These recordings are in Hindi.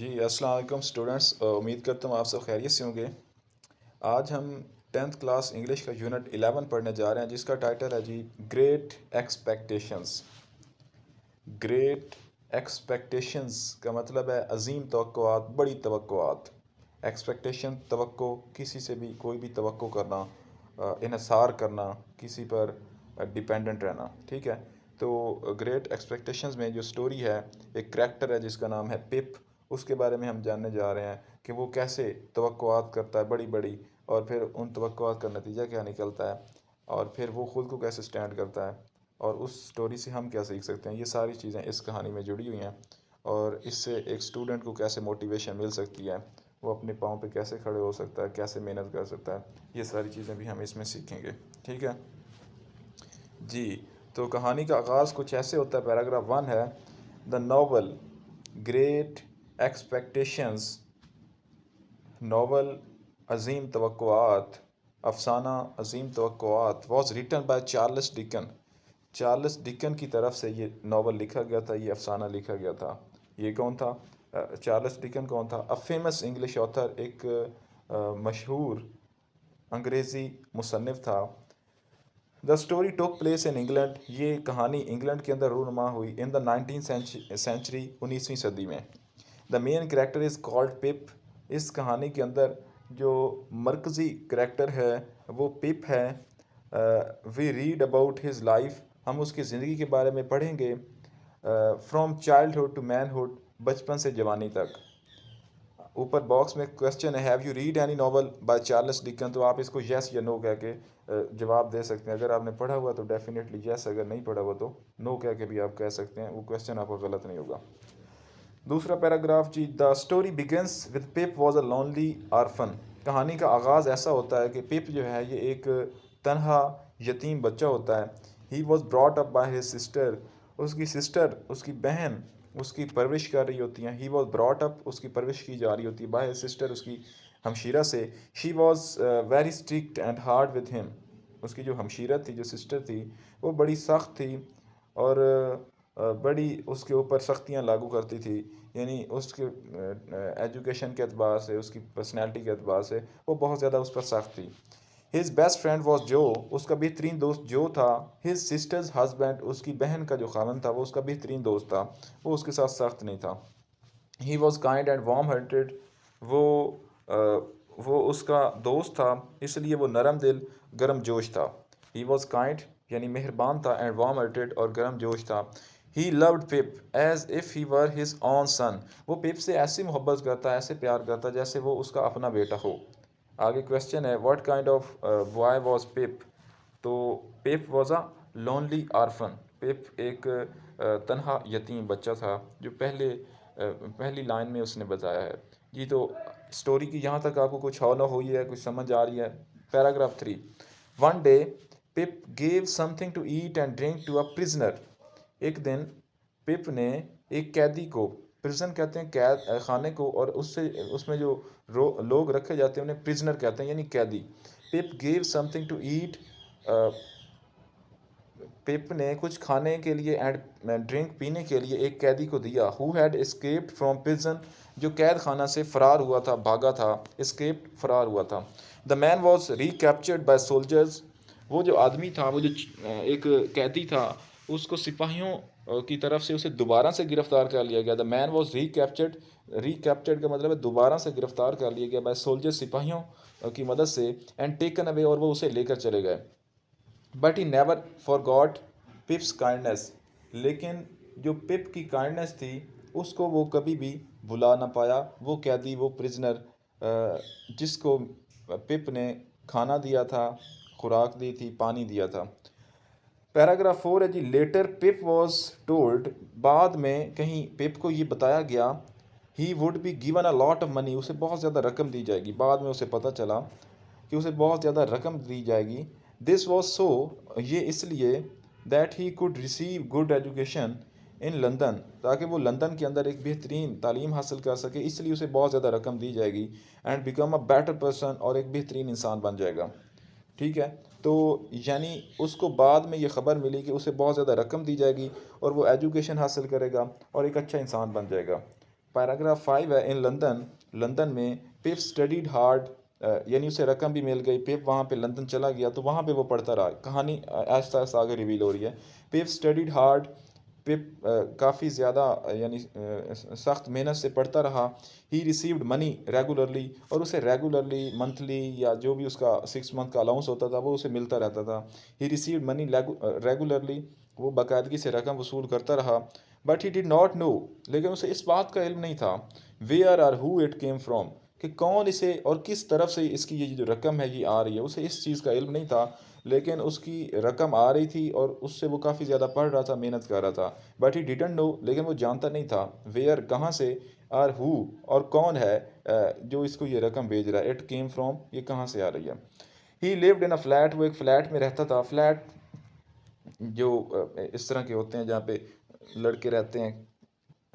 जी अस्सलाम वालेकुम स्टूडेंट्स, उम्मीद करता हूँ आप सब खैरियत से होंगे। आज हम 10th क्लास इंग्लिश का यूनिट 11 पढ़ने जा रहे हैं जिसका टाइटल है जी ग्रेट एक्सपेक्टेशंस। ग्रेट एक्सपेक्टेशंस का मतलब है अजीम तवक्कुआत, बड़ी तवक्कुआत। एक्सपेक्टेशन तवक्को, किसी से भी कोई भी तवक्को करना, इन्हिसार करना, किसी पर डिपेंडेंट रहना। ठीक है, तो ग्रेट एक्सपेक्टेशंस में जो स्टोरी है, एक करैक्टर है जिसका नाम है पिप। उसके बारे में हम जानने जा रहे हैं कि वो कैसे तवक्कुआत करता है बड़ी बड़ी, और फिर उन तवक्कुआत का नतीजा क्या निकलता है, और फिर वो ख़ुद को कैसे स्टैंड करता है, और उस स्टोरी से हम क्या सीख सकते हैं। ये सारी चीज़ें इस कहानी में जुड़ी हुई हैं, और इससे एक स्टूडेंट को कैसे मोटिवेशन मिल सकती है, वो अपने पाँव पे कैसे खड़े हो सकता है, कैसे मेहनत कर सकता है, ये सारी चीज़ें भी हम इसमें सीखेंगे। ठीक है जी। तो कहानी का आगाज़ कुछ ऐसे होता है। पैराग्राफ 1 है, the novel Great Expectations. Novel अजीम तवक्कुआत, अफसाना अजीम तवक्कुआत was written by Charles Dickens. Charles Dickens की तरफ से ये नावल लिखा गया था, ये अफसाना लिखा गया था। ये कौन था? चार्ल्स डिकन कौन था? अ फेमस इंग्लिश ऑथर, एक मशहूर अंग्रेज़ी मुसन्निफ़ था। The story took place in England. ये कहानी इंग्लैंड के अंदर रूनुमा हुई इन द 19th सेंचुरी, 19वीं सदी में। The main character is called Pip. इस कहानी के अंदर जो मरकज़ी करेक्टर है वो पिप है। We read about his life. हम उसकी ज़िंदगी के बारे में पढ़ेंगे। फ्रॉम चाइल्डहुड टू मैनहुड, बचपन से जवानी तक। ऊपर बॉक्स में क्वेश्चन है, have you read any novel bye Charles deacon. तो आप इसको येस या नो कह के जवाब दे सकते हैं। अगर आपने पढ़ा हुआ तो डेफिनेटली येस, अगर नहीं पढ़ा हुआ तो नो कह के भी आप कह सकते हैं, वो क्वेश्चन आपका गलत नहीं होगा। दूसरा पैराग्राफ जी, the story begins with Pip was a lonely orphan. कहानी का आगाज़ ऐसा होता है कि पिप जो है ये एक तन्हा यतीम बच्चा होता है। He was brought up by his sister. उसकी सिस्टर, उसकी बहन उसकी परवरिश कर रही होती हैं। ही वॉज ब्रॉट अप, उसकी परवरिश की जा रही होती है बाय हिज सिस्टर, उसकी हमशीरा से। She was very strict and hard with him. उसकी जो हमशीरा थी, जो सिस्टर थी, वो बड़ी सख्त थी और बड़ी उसके ऊपर सख्तियाँ लागू करती थी। यानी उसके एजुकेशन के अतबार से, उसकी पर्सनैलिटी के अतबार से वो बहुत ज़्यादा उस पर सख्त थी। हिज बेस्ट फ्रेंड वॉज जो। उसका बेहतरीन दोस्त जो था। हिज सिस्टर्स हस्बैंड, उसकी बहन का जो खावन था वो उसका बेहतरीन दोस्त था, वो उसके साथ सख्त नहीं था। He was kind and warm hearted. वो वो उसका दोस्त था, इसलिए वो नरम दिल, गर्म जोश था। ही वॉज काइंड यानी मेहरबान था, एंड वार्म हार्टेड और गर्म जोश था। He loved Pip as if he were his own son. वो पिप से ऐसी मोहब्बत करता, ऐसे प्यार करता जैसे वो उसका अपना बेटा हो। आगे क्वेश्चन है, what kind of boy was Pip. तो Pip was a lonely orphan. Pip एक तन्हा यतीम बच्चा था, जो पहली लाइन में उसने बताया है जी। तो स्टोरी की यहाँ तक आपको कुछ हौला हुई है, कुछ समझ आ रही है। Paragraph 3, one day Pip gave something to eat and drink to a prisoner. एक दिन पिप ने एक कैदी को, प्रिजन कहते हैं कैद खाने को, और उससे उसमें जो लोग रखे जाते हैं उन्हें प्रिजनर कहते हैं, यानी कैदी। पिप गेव समथिंग टू ईट। पिप ने कुछ खाने के लिए एंड ड्रिंक पीने के लिए एक कैदी को दिया, who had escaped from prison, जो कैद खाना से फरार हुआ था, भागा था, एस्केप्ड फरार हुआ था। The man was recaptured by soldiers. वो जो आदमी था, वो जो एक कैदी था, उसको सिपाहियों की तरफ से उसे दोबारा से गिरफ्तार कर लिया गया। The man was recaptured. Recaptured का मतलब है दोबारा से गिरफ्तार कर लिया गया बाय सोल्जर, सिपाहियों की मदद से, एंड टेकन अवे, और वो उसे लेकर चले गए। But he never forgot पिप्स kindness. लेकिन जो पिप की काइंडनेस थी उसको वो कभी भी भुला ना पाया। वो कैदी, वो प्रिजनर जिसको पिप ने खाना दिया था, खुराक दी थी, पानी दिया था। पैराग्राफ 4 है जी, लेटर पिप वॉज टोल्ड। बाद में कहीं पिप को ये बताया गया, he would be given a lot of money, उसे बहुत ज़्यादा रकम दी जाएगी। बाद में उसे पता चला कि उसे बहुत ज़्यादा रकम दी जाएगी। दिस वॉज सो, ये इसलिए, that he could receive good education in London, ताकि वो लंदन के अंदर एक बेहतरीन तालीम हासिल कर सके, इसलिए उसे बहुत ज़्यादा रकम दी जाएगी। And become a better person, और एक बेहतरीन इंसान बन जाएगा। ठीक है, तो यानी उसको बाद में ये ख़बर मिली कि उसे बहुत ज़्यादा रकम दी जाएगी और वो एजुकेशन हासिल करेगा और एक अच्छा इंसान बन जाएगा। पैराग्राफ 5 है, इन लंदन, लंदन में पिप स्टडीड हार्ड, यानी उसे रकम भी मिल गई, पिप वहाँ पे लंदन चला गया तो वहाँ पे वो पढ़ता रहा। कहानी आहिस्ता आहिस्ता आगे रिवील हो रही है। पिप स्टडीड हार्ड, पिप काफ़ी ज़्यादा यानी सख्त मेहनत से पढ़ता रहा। ही रिसीव्ड मनी रेगुलरली, और उसे रेगुलरली मंथली या जो भी उसका 6 मंथ का अलाउंस होता था वो उसे मिलता रहता था। ही रिसीव्ड मनी रेगुलरली, वो बाकायदगी से रकम वसूल करता रहा। But he did not know, लेकिन उसे इस बात का इल्म नहीं था, where are who it came from, कि कौन इसे और किस तरफ से इसकी ये जो रकम है ये आ रही है। उसे इस चीज़ का इल्म नहीं था, लेकिन उसकी रकम आ रही थी और उससे वो काफ़ी ज़्यादा पढ़ रहा था, मेहनत कर रहा था। बट ही डिडंट नो, लेकिन वो जानता नहीं था, वेयर कहाँ से, आर हु और कौन है जो इसको ये रकम भेज रहा है, इट केम फ्रॉम ये कहाँ से आ रही है। ही लिव्ड इन अ फ्लैट, वो एक फ्लैट में रहता था। फ्लैट जो इस तरह के होते हैं जहाँ पे लड़के रहते हैं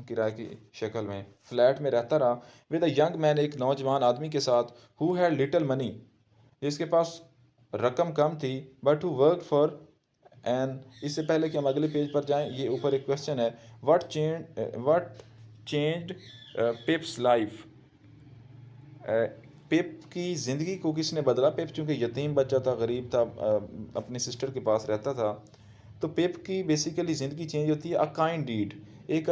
किराए की शक्ल में, फ्लैट में रहता रहा। विद अ यंग मैन, एक नौजवान आदमी के साथ, हु हैड लिटिल मनी, जिसके पास रकम कम थी, but who work for an. इससे पहले कि हम अगले पेज पर जाएं, ये ऊपर एक क्वेश्चन है, व्हाट चेंज्ड पिप्स लाइफ, पिप की ज़िंदगी को किसने बदला। पिप चूँकि यतीम बच्चा था, गरीब था, अपनी सिस्टर के पास रहता था, तो पिप की बेसिकली ज़िंदगी चेंज होती है। अ काइंड डीड, एक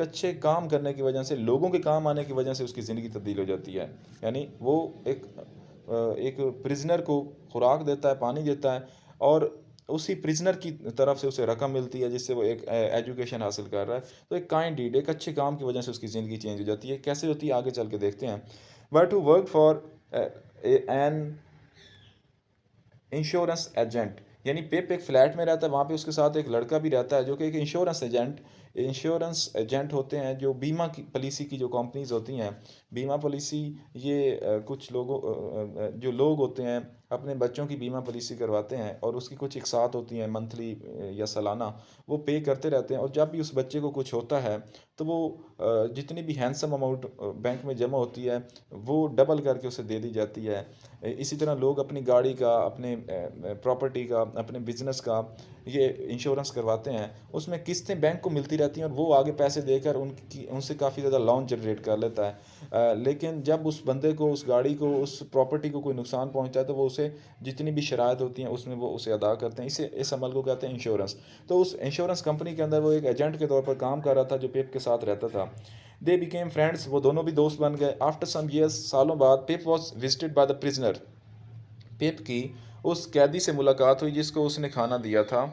अच्छे काम करने की वजह से, लोगों के काम आने की वजह से उसकी ज़िंदगी तब्दील हो जाती है। यानी वो एक प्रिजनर को खुराक देता है, पानी देता है, और उसी प्रिजनर की तरफ से उसे रकम मिलती है जिससे वो एक एजुकेशन हासिल कर रहा है। तो एक काइंड डीड, एक अच्छे काम की वजह से उसकी ज़िंदगी चेंज हो जाती है। कैसे होती है आगे चल के देखते हैं। But who work for an insurance agent, यानी पेप एक फ्लैट में रहता है, वहाँ पे उसके साथ एक लड़का भी रहता है जो कि एक इंश्योरेंस एजेंट होते हैं, जो बीमा की पॉलिसी की जो कंपनीज होती हैं, बीमा पॉलिसी, ये कुछ लोगों जो लोग होते हैं अपने बच्चों की बीमा पॉलिसी करवाते हैं, और उसकी कुछ एक साथ होती हैं मंथली या सालाना, वो पे करते रहते हैं। और जब भी उस बच्चे को कुछ होता है तो वो जितनी भी हैंडसम अमाउंट बैंक में जमा होती है वो डबल करके उसे दे दी जाती है। इसी तरह लोग अपनी गाड़ी का, अपने प्रॉपर्टी का, अपने बिजनेस का ये इंश्योरेंस करवाते हैं, उसमें किस्तें बैंक को मिलती रहती हैं और वो आगे पैसे देकर उनसे काफ़ी ज़्यादा लोन जनरेट कर लेता है। लेकिन जब उस बंदे को, उस गाड़ी को, उस प्रॉपर्टी को कोई नुकसान पहुंचता है तो वो उसे जितनी भी शराइत होती हैं उसमें वो उसे अदा करते हैं। इस अमल को कहते हैं इंश्योरेंस। तो उस इंश्योरेंस कंपनी के अंदर वो एक एजेंट के तौर पर काम कर रहा था जो पेप के साथ रहता था। दे बिकेम फ्रेंड्स, वो दोनों भी दोस्त बन गए। आफ्टर सम ईयर्स, सालों बाद, Pip was visited by the prisoner, Pip की उस कैदी से मुलाकात हुई जिसको उसने खाना दिया था।